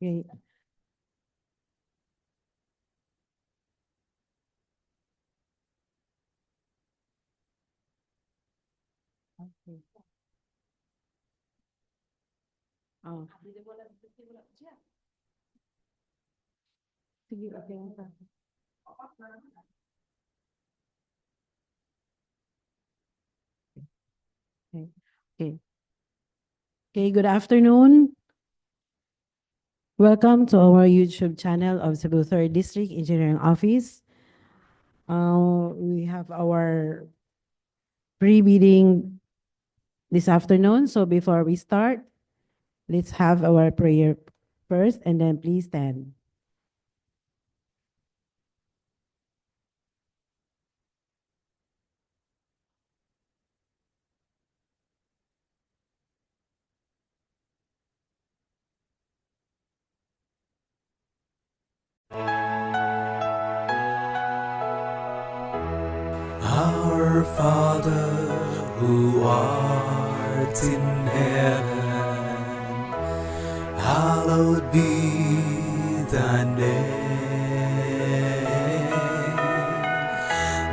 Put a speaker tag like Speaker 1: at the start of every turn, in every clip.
Speaker 1: Okay. Okay. Oh. Sige, okay lang pa. Okay. Okay. Okay, good afternoon. Welcome to our YouTube channel of Cebu 3rd District Engineering Office. We have our pre-bidding this afternoon. So before we start, let's have our prayer first and then please stand.
Speaker 2: Our Father who art in heaven, hallowed be thy name.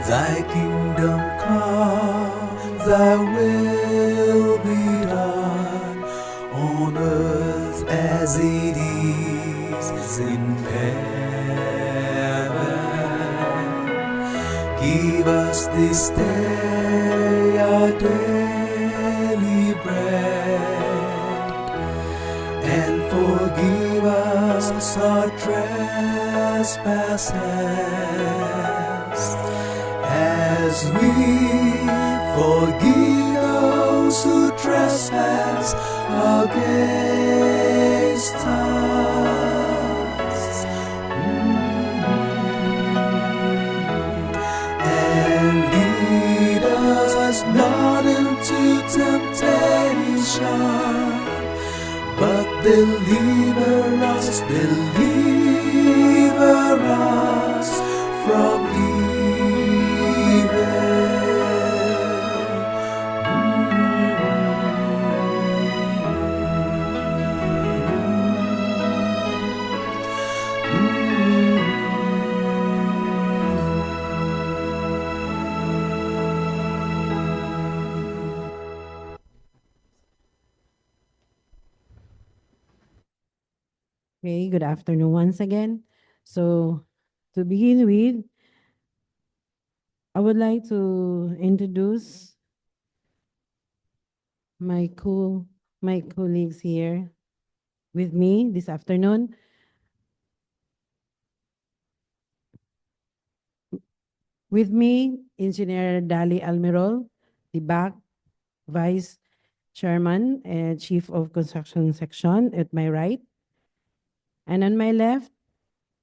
Speaker 2: Thy kingdom come, thy will be done on earth as it is in heaven. Give us this day our daily bread, and forgive us our trespasses, as we forgive those who trespass against us. And lead us not into temptation, but deliver us from evil.
Speaker 1: Okay, good afternoon once again. So to begin with, I would like to introduce my colleagues here with me this afternoon. With me, Engineer Dali Almirol, the back Vice Chairman and Chief of Construction Section at my right. And on my left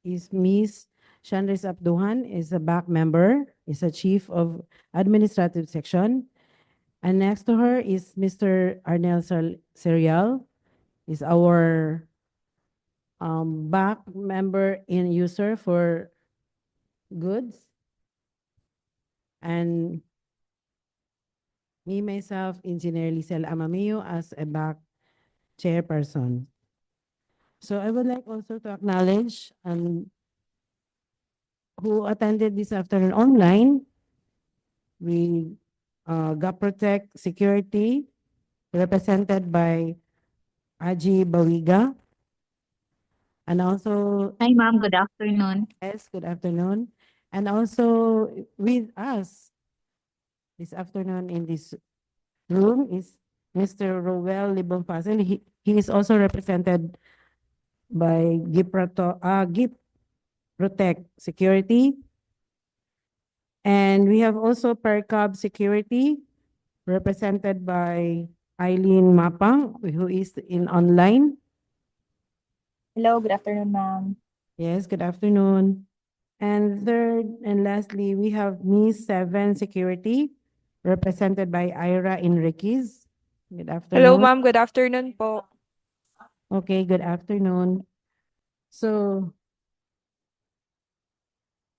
Speaker 1: is Ms. Chandris Abduhan, is a back member, is a Chief of Administrative Section. And next to her is Mr. Arnel Serial, is our back member in user for goods. And me, myself, Engineer Lisel Amamio as a back chairperson. So I would like also to acknowledge who attended this afternoon online. We got Protect Security, represented by Aji Bawiga. And also,
Speaker 3: Hi, ma'am. Good afternoon.
Speaker 1: yes, good afternoon. And also with us this afternoon in this room is Mr. Roel Libonfasen. He is also represented by GIP Protect Security. And we have also Percab Security, represented by Eileen Mapang, who is in online.
Speaker 3: Hello, good afternoon, ma'am.
Speaker 1: Yes, good afternoon. And third and lastly, we have Miss 7 Security, represented by Ira Enriquez. Good afternoon.
Speaker 4: Hello, ma'am. Good afternoon po.
Speaker 1: Okay, good afternoon. So,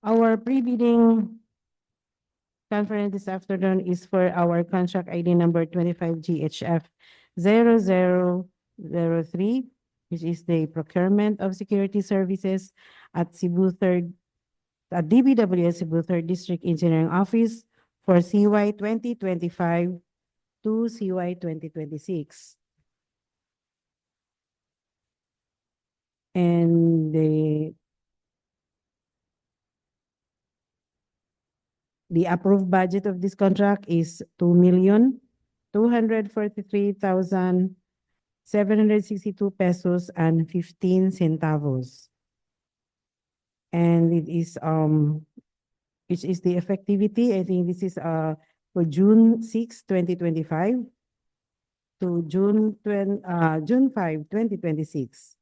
Speaker 1: our pre-bidding conference this afternoon is for our contract ID number 25 GHF 0003 which is the procurement of security services at Cebu Third, at DBWS Cebu Third District Engineering Office for CY 2025 to CY 2026. And the approved budget of this contract is 2,243,762 pesos and 15 centavos. And it is which is the effectivity, I think this is for June 6, 2025 to June 5, 2026,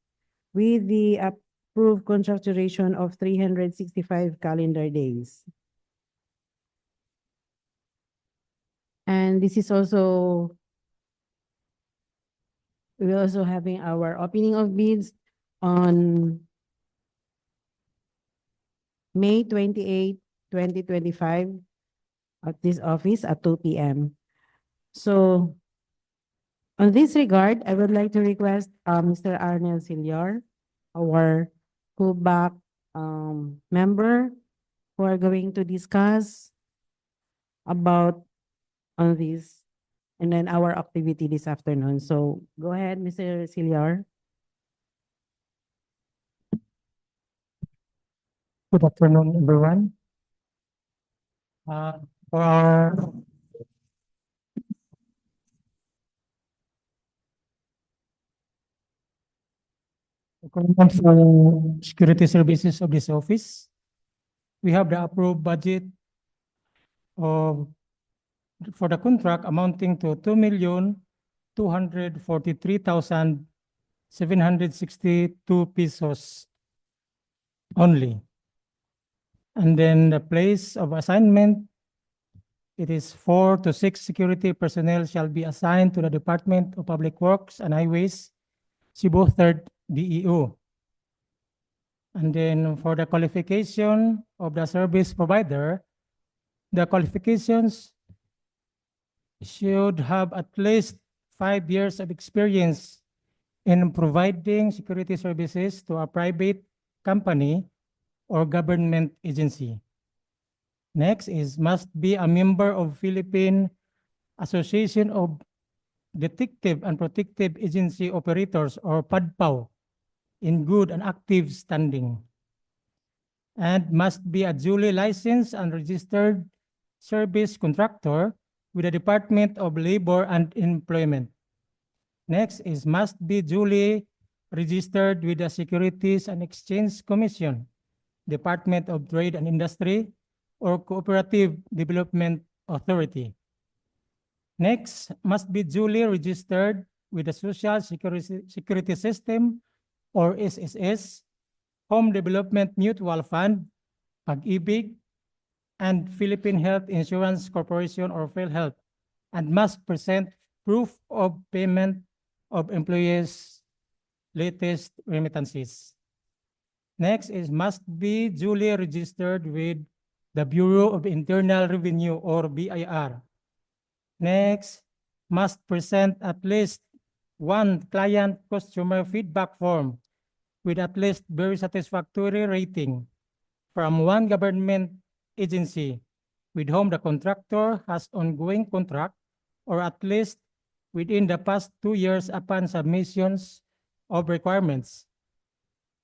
Speaker 1: with the approved contract duration of 365 calendar days. And this is also, we're also having our opening of bids on May 28, 2025 at this office at 2 p.m. So on this regard, I would like to request Mr. Arnel Silior, our pullback member, who are going to discuss about on this and then our activity this afternoon. So go ahead, Mr. Silior.
Speaker 4: Good afternoon, everyone. For our requirement for security services of this office, we have the approved budget of for the contract amounting to 2,243,762 pesos only. And then the place of assignment, it is 4 to 6 security personnel shall be assigned to the Department of Public Works and Highways, Cebu 3rd DEO. And then for the qualification of the service provider, the qualifications should have at least 5 years of experience in providing security services to a private company or government agency. Next is must be a member of Philippine Association of Detective and Protective Agency Operators or PADPAO in good and active standing, and must be a duly licensed and registered service contractor with the Department of Labor and Employment. Next is must be duly registered with the Securities and Exchange Commission, Department of Trade and Industry, or Cooperative Development Authority. Next, must be duly registered with the Social Security System or SSS, Home Development Mutual Fund, Pag-ibig, and Philippine Health Insurance Corporation or PhilHealth, and must present proof of payment of employees' latest remittances. Next is must be duly registered with the Bureau of Internal Revenue or BIR. Next, must present at least one client customer feedback form with at least very satisfactory rating from one government agency with whom the contractor has ongoing contract or at least within the past 2 years upon submissions of requirements.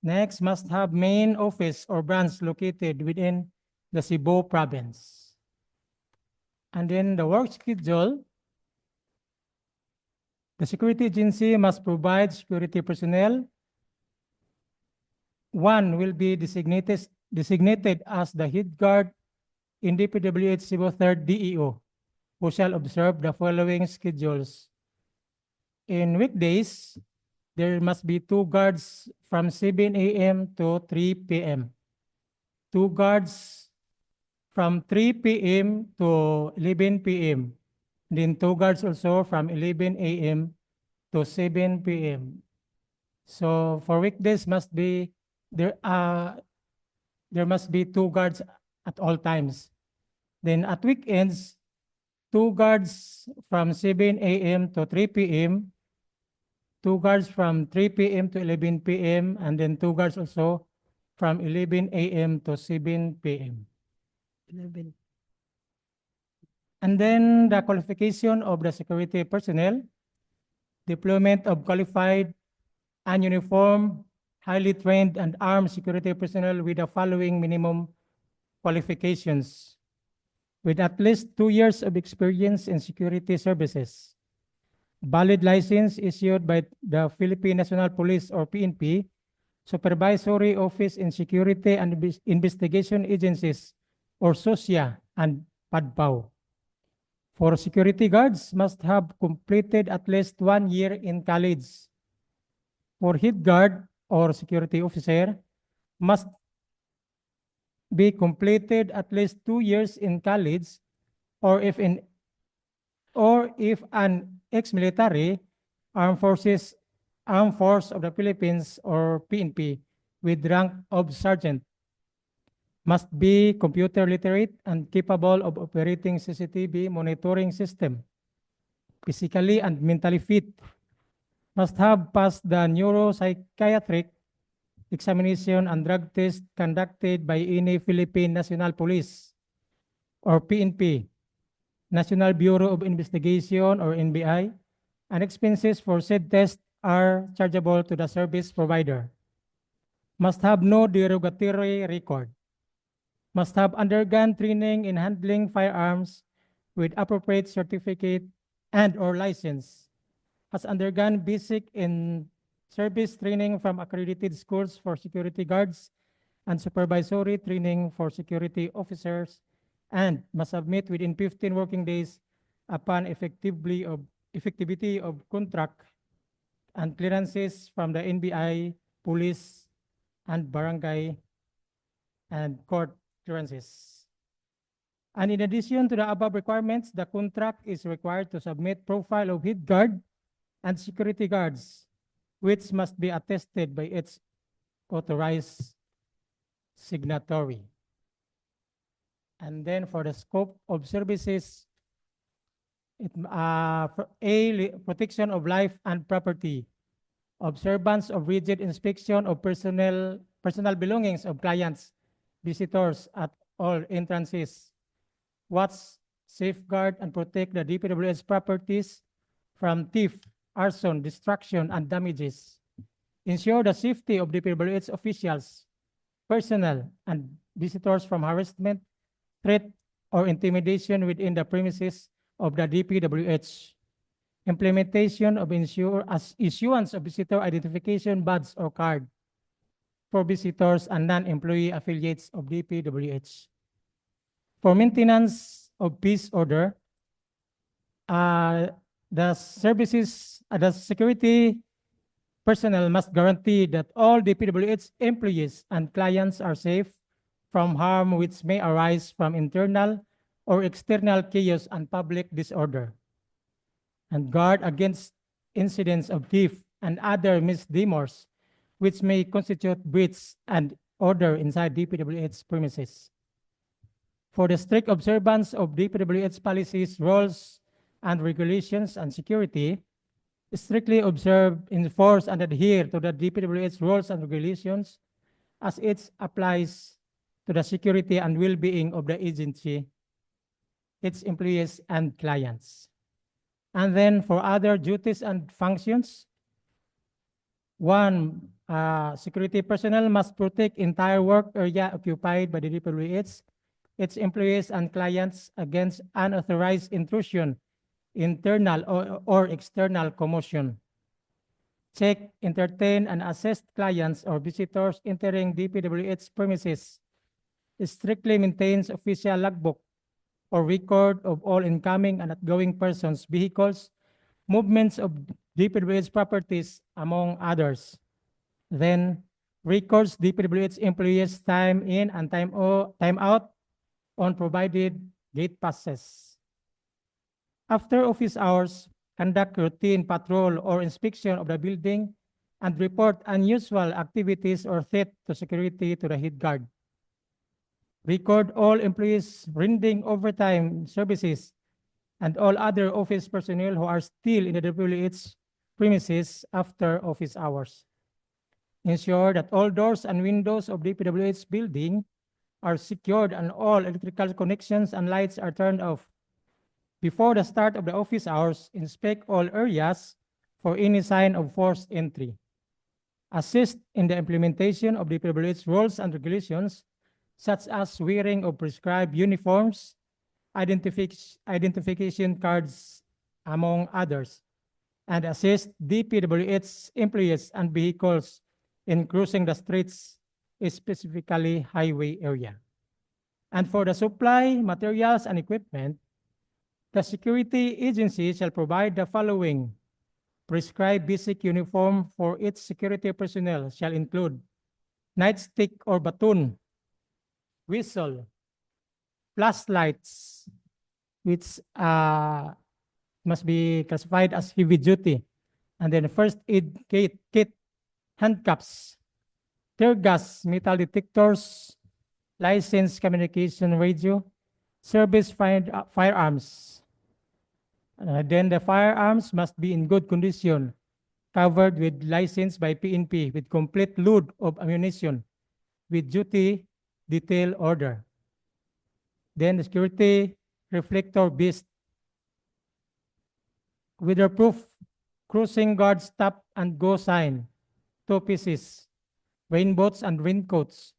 Speaker 4: Next, must have main office or branch located within the Cebu province. And then the work schedule, the security agency must provide security personnel. One will be designated as the head guard in DPWH Cebu 3rd DEO, who shall observe the following schedules. In weekdays, there must be 2 guards from 7 a.m. to 3 p.m. 2 guards from 3 p.m. to 11 p.m. Then 2 guards also from 11 a.m. to 7 p.m. So for weekdays there must be 2 guards at all times. Then at weekends, 2 guards from 7 a.m. to 3 p.m. 2 guards from 3 p.m. to 11 p.m. and then 2 guards also from 11 a.m. to 7 p.m.
Speaker 1: 11.
Speaker 4: And then the qualification of the security personnel, deployment of qualified, ununiformed, highly trained and armed security personnel with the following minimum qualifications: with at least 2 years of experience in security services, valid license issued by the Philippine National Police or PNP, Supervisory Office in Security and Investigation Agencies or SOSIA and PADPAO. For security guards, must have completed at least 1 year in college. For head guard or security officer, must be completed at least 2 years in college, or if an ex-military armed force of the Philippines or PNP with rank of sergeant, must be computer literate and capable of operating CCTV monitoring system, physically and mentally fit, must have passed the neuropsychiatric examination and drug test conducted by any Philippine National Police or PNP, National Bureau of Investigation or NBI, and expenses for said test are chargeable to the service provider. Must have no derogatory record. Must have undergone training in handling firearms with appropriate certificate and or license. Has undergone basic in service training from accredited schools for security guards and supervisory training for security officers, and must submit within 15 working days upon effectivity of contract and clearances from the NBI, police, and barangay and court clearances. And in addition to the above requirements, the contract is required to submit profile of head guard and security guards, which must be attested by its authorized signatory. And then for the scope of services, protection of life and property, observance of rigid inspection of personal belongings of clients, visitors at all entrances, watch, safeguard, and protect the DPWH properties from theft, arson, destruction, and damages, ensure the safety of DPWH officials, personnel, and visitors from harassment, threat, or intimidation within the premises of the DPWH, implementation of issuance of visitor identification badge or card for visitors and non-employee affiliates of DPWH. For maintenance of peace order, the security personnel must guarantee that all DPWH employees and clients are safe from harm which may arise from internal or external chaos and public disorder, and guard against incidents of theft and other misdemeanors which may constitute breach and order inside DPWH premises. For the strict observance of DPWH policies, rules, and regulations and security, strictly observe, enforce, and adhere to the DPWH rules and regulations as it applies to the security and well-being of the agency, its employees, and clients. And then for other duties and functions, one, security personnel must protect entire work area occupied by the DPWH, its employees and clients against unauthorized intrusion, internal or external commotion. Check, entertain, and assist clients or visitors entering DPWH premises. Strictly maintains official logbook or record of all incoming and outgoing persons, vehicles, movements of DPWH properties, among others. Then records DPWH employees' time in and time out on provided gate passes. After office hours, conduct routine patrol or inspection of the building and report unusual activities or threat to security to the head guard. Record all employees rendering overtime services and all other office personnel who are still in the DPWH premises after office hours. Ensure that all doors and windows of DPWH building are secured and all electrical connections and lights are turned off. Before the start of the office hours, inspect all areas for any sign of forced entry. Assist in the implementation of DPWH rules and regulations, such as wearing of prescribed uniforms, identification cards, among others, and assist DPWH employees and vehicles in crossing the streets, specifically highway area. And for the supply, materials, and equipment, the security agency shall provide the following. Prescribed basic uniform for its security personnel shall include nightstick or baton, whistle, flashlights, which must be classified as heavy duty, and then first aid kit, handcuffs, tear gas, metal detectors, licensed communication radio, service firearms. Then the firearms must be in good condition, covered with license by PNP with complete load of ammunition with duty detail order. Then the security reflector beast, weatherproof cruising guard stop and go sign, 2 pieces, rainbows and raincoats,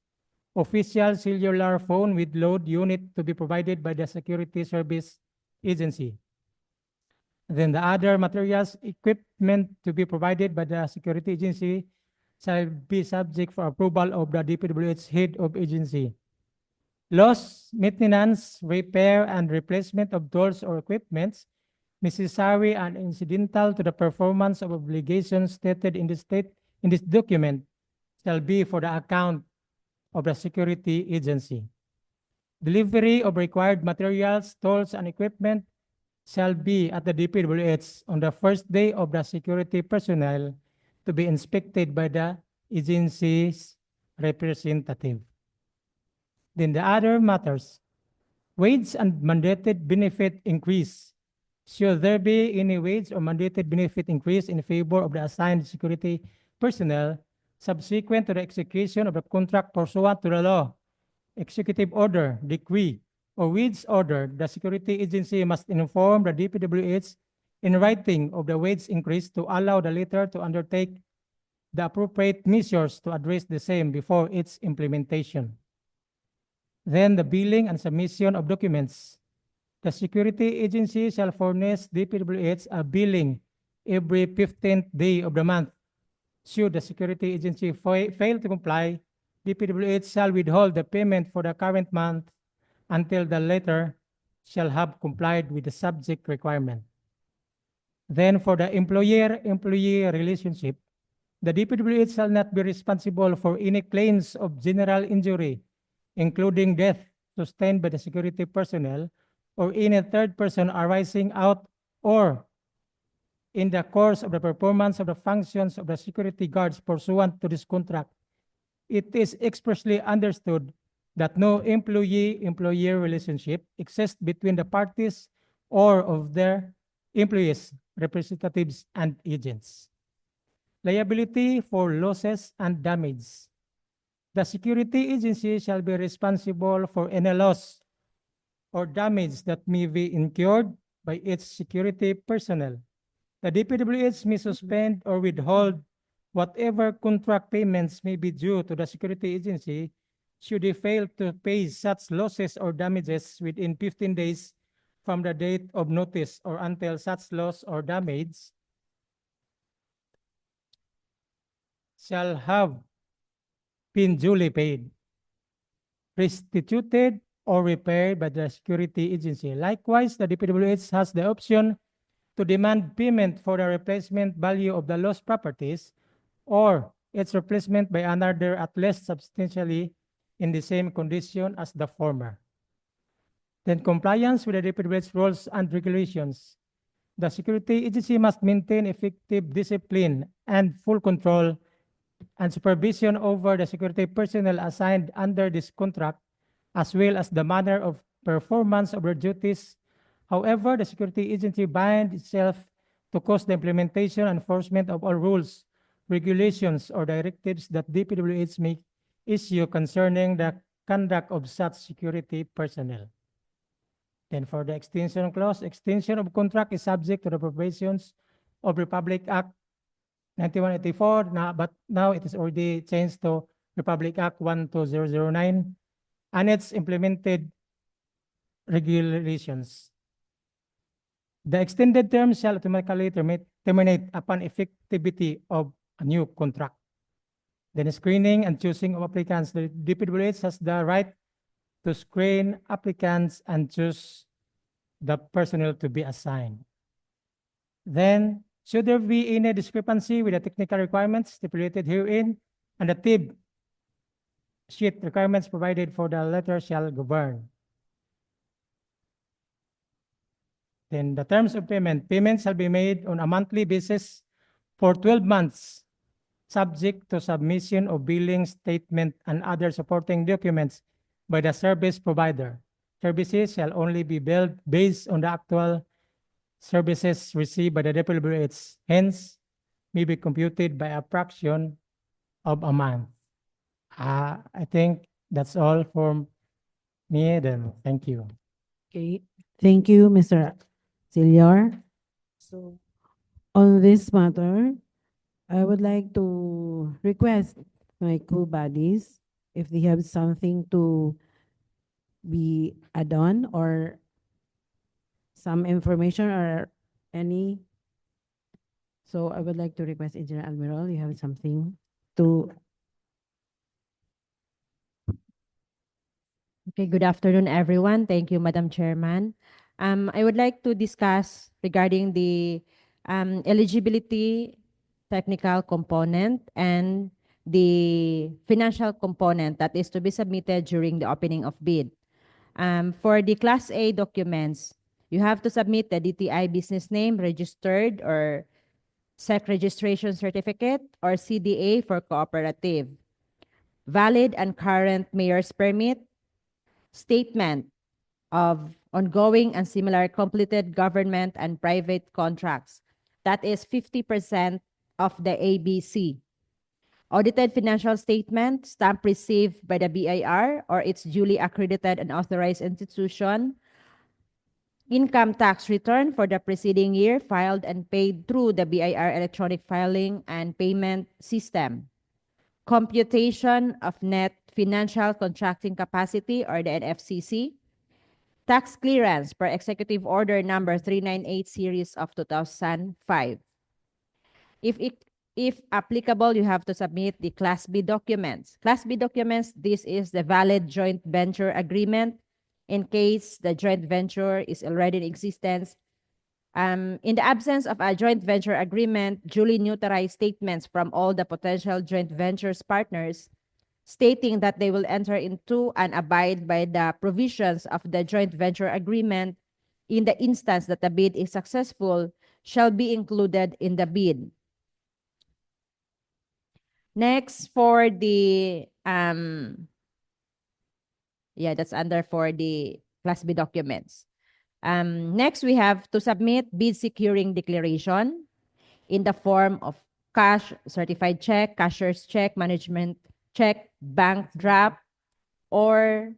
Speaker 4: official cellular phone with load unit to be provided by the security service agency. Then the other materials, equipment to be provided by the security agency shall be subject for approval of the DPWH head of agency. Loss, maintenance, repair, and replacement of tools or equipments necessary and incidental to the performance of obligations stated in this document shall be for the account of the security agency. Delivery of required materials, tools, and equipment shall be at the DPWH on the first day of the security personnel to be inspected by the agency's representative. Then the other matters, wage and mandated benefit increase. Should there be any wage or mandated benefit increase in favor of the assigned security personnel subsequent to the execution of the contract pursuant to the law, executive order, decree, or wage order, the security agency must inform the DPWH in writing of the wage increase to allow the latter to undertake the appropriate measures to address the same before its implementation. Then the billing and submission of documents. The security agency shall furnish DPWH a billing every 15th day of the month. Should the security agency fail to comply, DPWH shall withhold the payment for the current month until the latter shall have complied with the subject requirement. Then for the employer-employee relationship, the DPWH shall not be responsible for any claims of general injury, including death sustained by the security personnel or any third person arising out or in the course of the performance of the functions of the security guards pursuant to this contract. It is expressly understood that no employee-employer relationship exists between the parties or of their employees, representatives, and agents. Liability for losses and damage. The security agency shall be responsible for any loss or damage that may be incurred by its security personnel. The DPWH may suspend or withhold whatever contract payments may be due to the security agency should they fail to pay such losses or damages within 15 days from the date of notice or until such loss or damage shall have been duly paid, restituted, or repaired by the security agency. Likewise, the DPWH has the option to demand payment for the replacement value of the lost properties or its replacement by another at least substantially in the same condition as the former. Then compliance with the DPWH rules and regulations. The security agency must maintain effective discipline and full control and supervision over the security personnel assigned under this contract, as well as the manner of performance of their duties. However, the security agency binds itself to cause the implementation and enforcement of all rules, regulations, or directives that DPWH may issue concerning the conduct of such security personnel. Then for the extension clause, extension of contract is subject to the provisions of Republic Act 9184, but now it is already changed to Republic Act 12009 and its implemented regulations. The extended term shall automatically terminate upon effectivity of a new contract. Then screening and choosing of applicants. The DPWH has the right to screen applicants and choose the personnel to be assigned. Then, should there be any discrepancy with the technical requirements stipulated herein, and the TIB sheet requirements provided for the letter shall govern. Then the terms of payment. Payments shall be made on a monthly basis for 12 months, subject to submission of billing statement and other supporting documents by the service provider. Services shall only be billed based on the actual services received by the DPWH. Hence, may be computed by a fraction of a month. I think that's all for me then. Thank you.
Speaker 1: Okay, thank you, Mr. Silior. So, on this matter, I would like to request my co-buddies if they have something to be add on or some information or any. So I would like to request Engineer Almiral, you have something to.
Speaker 5: Okay, good afternoon, everyone. Thank you, Madam Chairman. I would like to discuss regarding the eligibility technical component and the financial component that is to be submitted during the opening of bid. For the Class A documents, you have to submit the DTI business name registered or SEC registration certificate or CDA for cooperative, valid and current mayor's permit, statement of ongoing and similar completed government and private contracts. That is 50% of the ABC. Audited financial statement, stamp received by the BIR or its duly accredited and authorized institution. Income tax return for the preceding year filed and paid through the BIR electronic filing and payment system. Computation of net financial contracting capacity or the NFCC. Tax clearance per Executive Order number 398 series of 2005. If applicable, you have to submit the Class B documents. Class B documents, this is the valid joint venture agreement in case the joint venture is already in existence. In the absence of a joint venture agreement, duly notarized statements from all the potential joint ventures partners stating that they will enter into and abide by the provisions of the joint venture agreement in the instance that the bid is successful shall be included in the bid. Next, for the, that's under for the Class B documents. Next, we have to submit bid securing declaration in the form of cash, certified check, cashier's check, management check, bank draft, or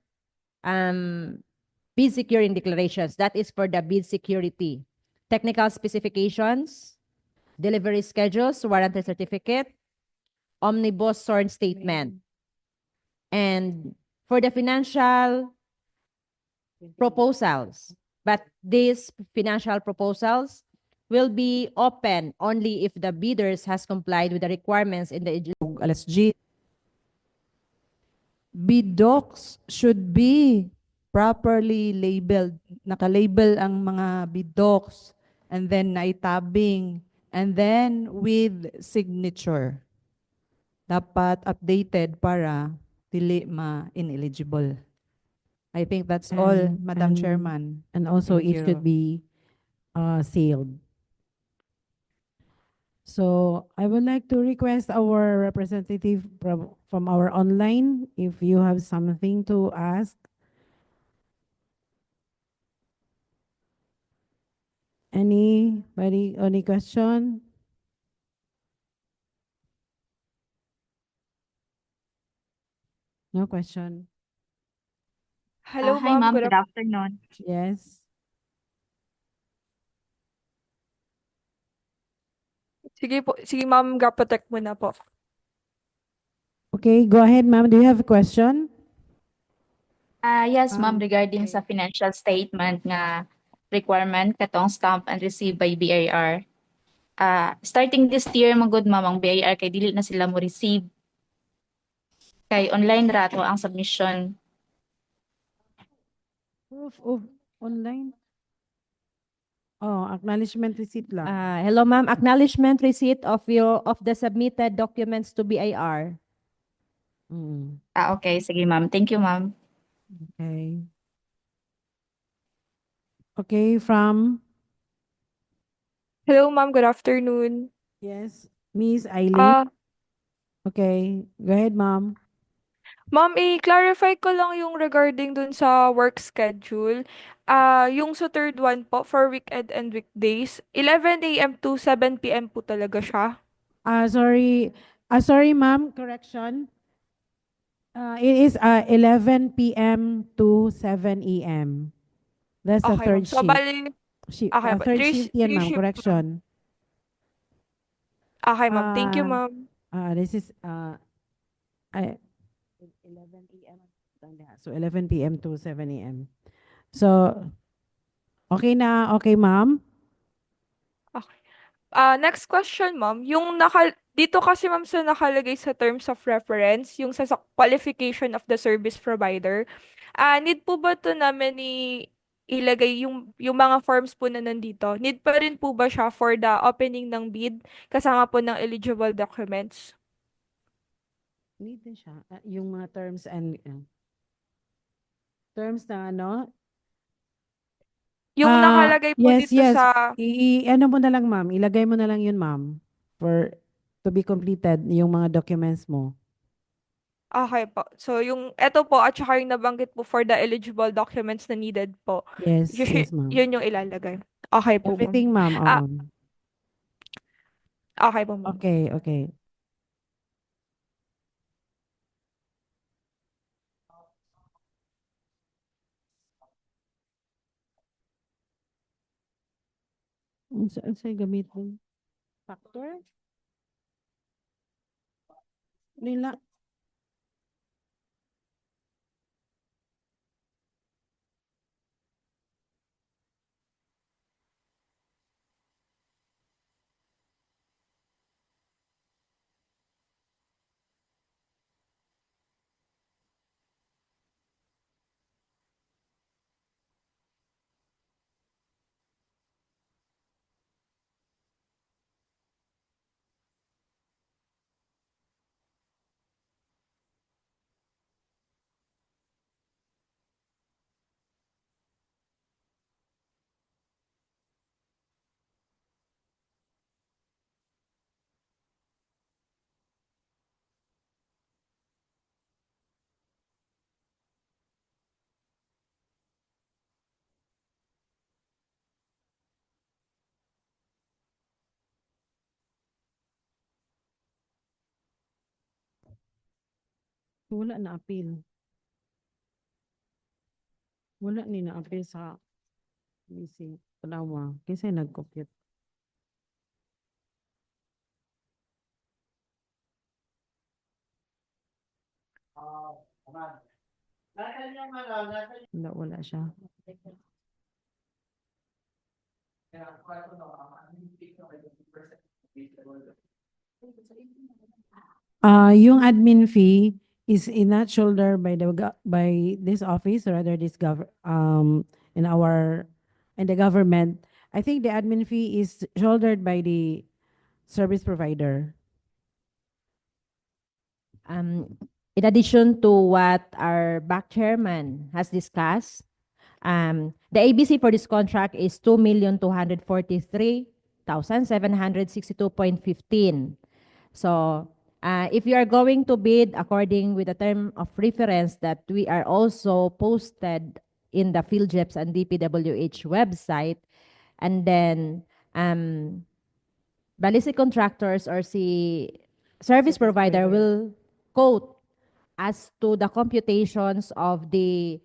Speaker 5: bid securing declarations. That is for the bid security. Technical specifications, delivery schedules, warranty certificate, omnibus sworn statement. And for the financial proposals, but these financial proposals will be open only if the bidders has complied with the requirements in the
Speaker 1: Alas G.
Speaker 6: Bid docs should be properly labeled. Naka-label ang mga bid docs and then naitabing and then with signature. Dapat updated para dili ma-ineligible. I think that's all, Madam Chairman.
Speaker 1: And also
Speaker 6: Thank
Speaker 1: it
Speaker 6: you.
Speaker 1: should be sealed. So I would like to request our representative from our online, if you have something to ask. Anybody, any question? No question?
Speaker 7: Hello,
Speaker 3: Hi,
Speaker 7: ma'am.
Speaker 3: ma'am.
Speaker 7: Good
Speaker 3: Good afternoon.
Speaker 1: Yes?
Speaker 7: Sige po. Sige, ma'am. Gapatek mo na po.
Speaker 1: Okay, go ahead, ma'am. Do you have a question?
Speaker 3: Yes, ma'am, regarding
Speaker 1: Okay.
Speaker 3: sa financial statement nga requirement katong stamp and receive by BIR. Starting this year, magud ma'am, ang BIR kay dili na sila mo receive. Kay online rato ang submission.
Speaker 1: Proof of online? Oh, acknowledgement receipt lang.
Speaker 5: Hello, ma'am. Acknowledgement receipt of the submitted documents to BIR.
Speaker 1: Mm,
Speaker 3: Okay. Sige, ma'am. Thank you, ma'am.
Speaker 1: okay. Okay, from,
Speaker 7: Hello, ma'am. Good afternoon.
Speaker 1: yes, Miss Eileen.
Speaker 7: Ah,
Speaker 1: Okay, go ahead, ma'am.
Speaker 7: ma'am, i-clarify ko lang yung regarding dun sa work schedule. Yung sa third one po, for weekend and weekdays, 11 a.m. to 7 p.m. po talaga siya.
Speaker 1: Sorry. Sorry, ma'am. Correction. It is 11 p.m. to 7 a.m. That's the
Speaker 7: Okay, ma'am.
Speaker 1: third
Speaker 7: So,
Speaker 1: shift.
Speaker 7: bali, okay po.
Speaker 1: Third shift yan,
Speaker 7: Three
Speaker 1: ma'am.
Speaker 7: shift, ma'am.
Speaker 1: Correction.
Speaker 7: Okay, ma'am. Thank you,
Speaker 1: Uh,
Speaker 7: ma'am.
Speaker 1: this is 11 a.m. So 11 p.m. to 7 a.m. So, okay na. Okay, ma'am.
Speaker 7: Okay. Next question, ma'am. Dito kasi, ma'am, sa nakalagay sa terms of reference, yung sa qualification of the service provider, need po ba to namin ilagay yung mga forms po na nandito? Need pa rin po ba siya for the opening ng bid kasama po ng eligible documents?
Speaker 1: Need din siya. Yung mga terms and terms na ano.
Speaker 7: Yung nakalagay po
Speaker 1: Yes,
Speaker 7: dito
Speaker 1: yes.
Speaker 7: sa...
Speaker 1: Ano mo na lang, ma'am. Ilagay mo na lang yun, ma'am. For to be completed, yung mga documents mo.
Speaker 7: Okay po. So, eto po, at saka yung nabanggit po for the eligible documents na needed po.
Speaker 1: Yes, yes, ma'am.
Speaker 7: Yun yung ilalagay. Okay po, ma'am.
Speaker 1: Everything, ma'am.
Speaker 7: Ah,
Speaker 1: Oo.
Speaker 7: okay po, ma'am.
Speaker 1: Okay, okay. Saan sa'yo gamitin? Factor? Nila. Wala na appeal. Wala ni na appeal sa missing. Palawa. Kasi nag-compute. Wala siya. Yung admin fee is not shouldered by by this office, or rather this in our in the government. I think the admin fee is shouldered by the service provider.
Speaker 5: In addition to what our back chairman has discussed, the ABC for this contract is 2,243,762.15. So, if you are going to bid according with the term of reference that we are also posted in the PhilJEPS and DPWH website, And then, bali si contractors or si service provider will quote as to the computations of the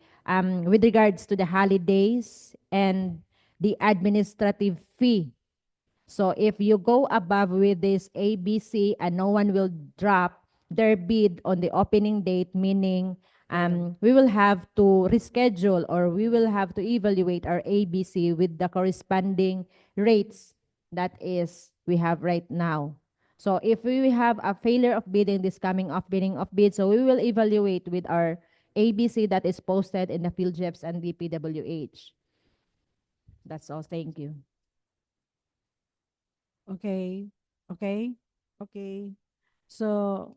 Speaker 5: with regards to the holidays and the administrative fee. So if you go above with this ABC and no one will drop their bid on the opening date, meaning we will have to reschedule or we will have to evaluate our ABC with the corresponding rates that is we have right now. So if we have a failure of bidding, this coming off bidding of bid, so we will evaluate with our ABC that is posted in the field JEPs and DPWH. That's all. Thank you.
Speaker 1: Okay. Okay. Okay. So,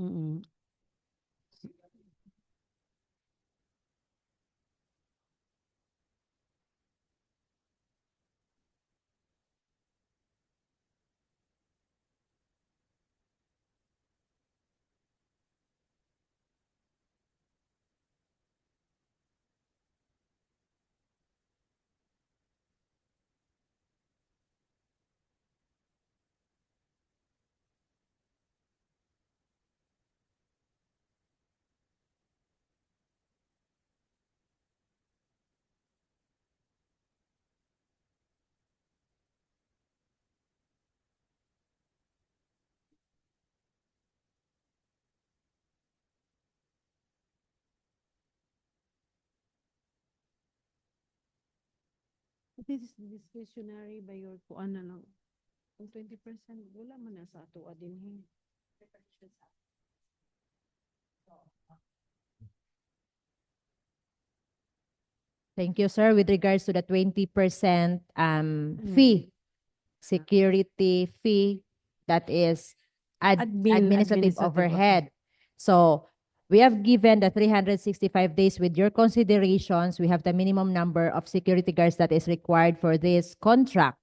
Speaker 1: mm-mm. This is discretionary by your kuan na lang. Kung 20%, wala man na sa ato din he.
Speaker 5: Thank you, sir. With regards to the 20% fee, security fee, that is administrative overhead. So we have given the 365 days with your considerations. We have the minimum number of security guards that is required for this contract.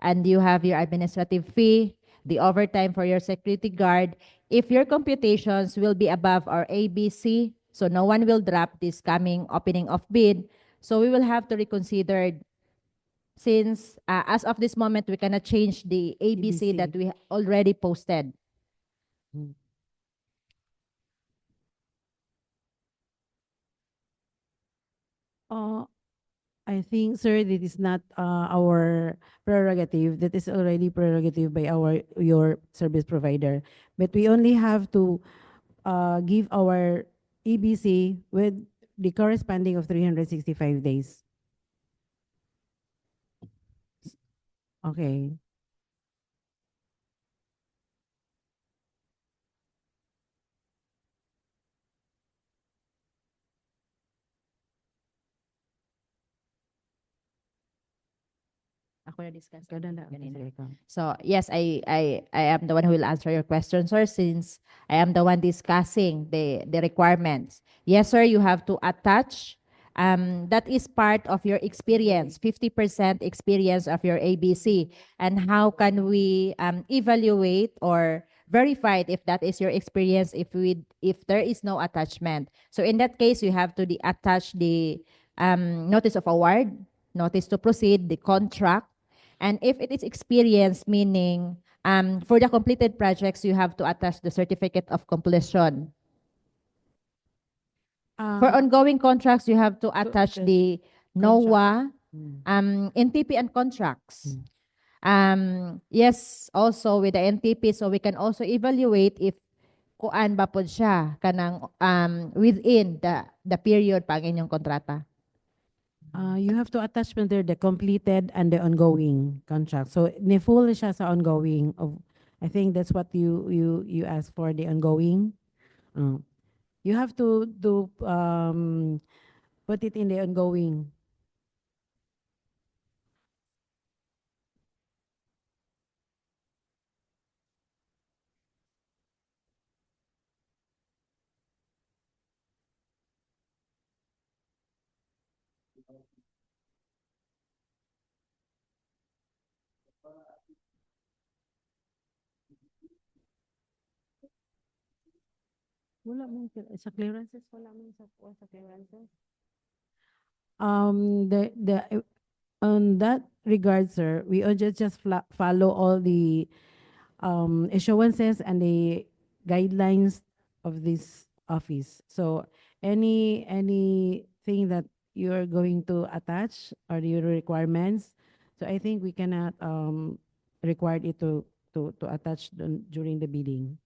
Speaker 5: And you have your administrative fee, the overtime for your security guard. If your computations will be above our ABC, so no one will drop this coming opening of bid, so we will have to reconsider since as of this moment, we cannot change the ABC
Speaker 1: ABC.
Speaker 5: that we already posted.
Speaker 1: Uh, I think, sir, this is not our prerogative. That is already prerogative by your service provider. But we only have to give our EBC with the corresponding of 365 days. Okay.
Speaker 5: Ako na discuss.
Speaker 1: Ikaw na lang.
Speaker 5: Ganina.
Speaker 1: Sige, ikaw.
Speaker 5: So yes, I am the one who will answer your question, sir, since I am the one discussing the requirements. Yes, sir, you have to attach. That is part of your experience, 50% experience of your ABC. And how can we evaluate or verify if that is your experience if there is no attachment? So in that case, you have to attach the notice of award, notice to proceed, the contract. And if it is experience, meaning for the completed projects, you have to attach the certificate of completion. For ongoing contracts, you have to attach the NOAA, NTP and contracts. Yes, also with the NTP, so we can also evaluate if kuan ba po siya kanang within the period pang inyong kontrata.
Speaker 1: You have to attachment there the completed and the ongoing contract. So ni full siya sa ongoing of I think that's what you asked for the ongoing. You have to put it in the ongoing. Wala man sa clearances, wala man sa clearances. The On that regard, sir, we all just follow all the issuances and the guidelines of this office. So anything that you're going to attach or your requirements, so I think we cannot require it to attach during the bidding.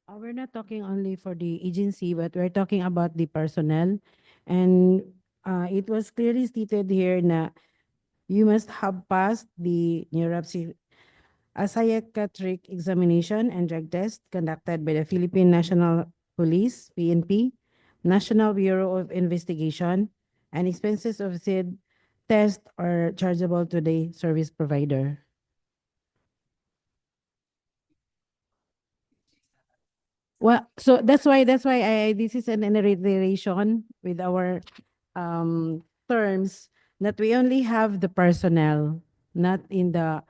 Speaker 1: We're not talking only for the agency, but we're talking about the personnel. And it was clearly stated here na you must have passed the a psychiatric examination and drug test conducted by the Philippine National Police, PNP, National Bureau of Investigation, and expenses of said test are chargeable to the service provider. Well, so that's why this is an reiteration with our terms that we only have the personnel, not in the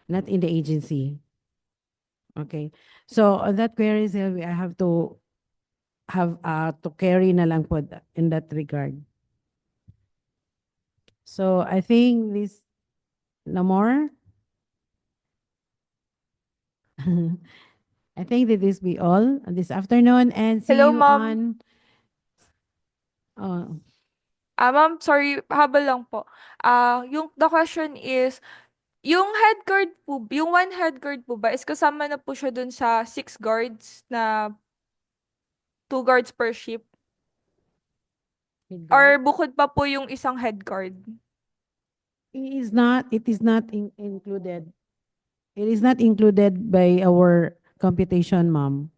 Speaker 1: agency. Okay. So on that query, sir, I have to have to carry na lang po in that regard. So I think this no more. I think that this be all this afternoon and see
Speaker 7: Hello,
Speaker 1: you
Speaker 7: ma'am.
Speaker 1: on uh,
Speaker 7: Ma'am, sorry, habol lang po. The question is, yung head guard po, yung one head guard po ba is kasama na po siya dun sa 6 guards na 2 guards per ship? Or
Speaker 1: Midguard.
Speaker 7: bukod pa po yung isang head guard?
Speaker 1: It is not included. It is not included by our computation, ma'am.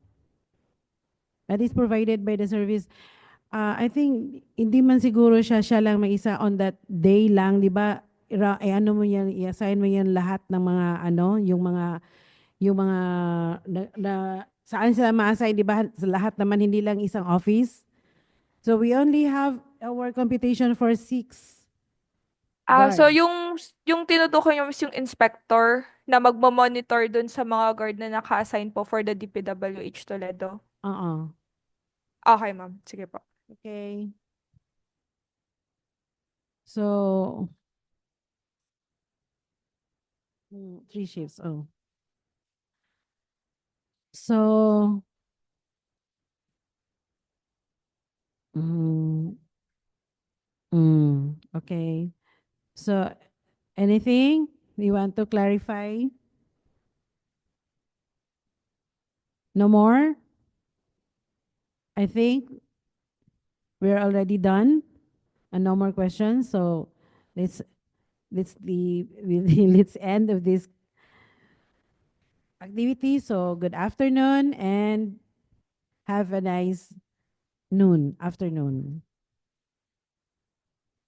Speaker 1: That is provided by the service. I think hindi man siguro siya lang may isa on that day lang, 'di ba? Ano mo yan, i-assign mo yan lahat ng mga ano, yung mga saan sila ma-assign, 'di ba? Sa lahat naman hindi lang isang office. So we only have our computation for 6
Speaker 7: So
Speaker 1: guards.
Speaker 7: yung tinutukoy niyo is yung inspector na magmo-monitor dun sa mga guard na naka-assign po for the DPWH Toledo.
Speaker 1: Oo.
Speaker 7: Okay, ma'am. Sige po.
Speaker 1: Okay. So 3 shifts. Oh. So mm, okay. So anything you want to clarify? No more? I think we're already done and no more questions. So let's let's end of this activity. So good afternoon and have a nice afternoon.